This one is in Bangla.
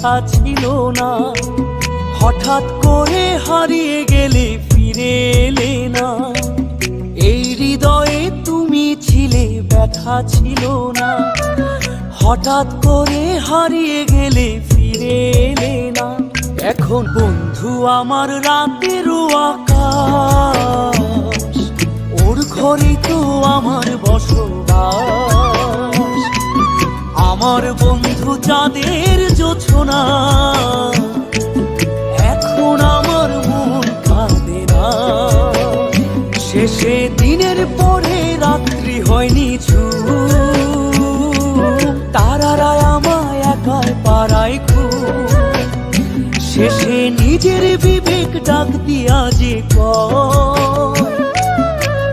ব্যথা ছিল না। হঠাৎ করে হারিয়ে গেলে ফিরে এলে না, এই হৃদয়ে তুমি ছিলে ব্যথা ছিল না। হঠাৎ করে হারিয়ে গেলে ফিরে এলে না। এখন বন্ধু আমার রাতেরও আকাশ, ওর ঘরে তো আমার বসবাস। আমার বন্ধু চাঁদের জোছনা, এখন আমার মন কাঁদে না। শেষে দিনের পরে রাত্রি হয়নি ঝুম, তারারা আমায় একাই পাড়ায় ঘুম। শেষে নিজের বিবেক ডাক দিয়া যে কয়,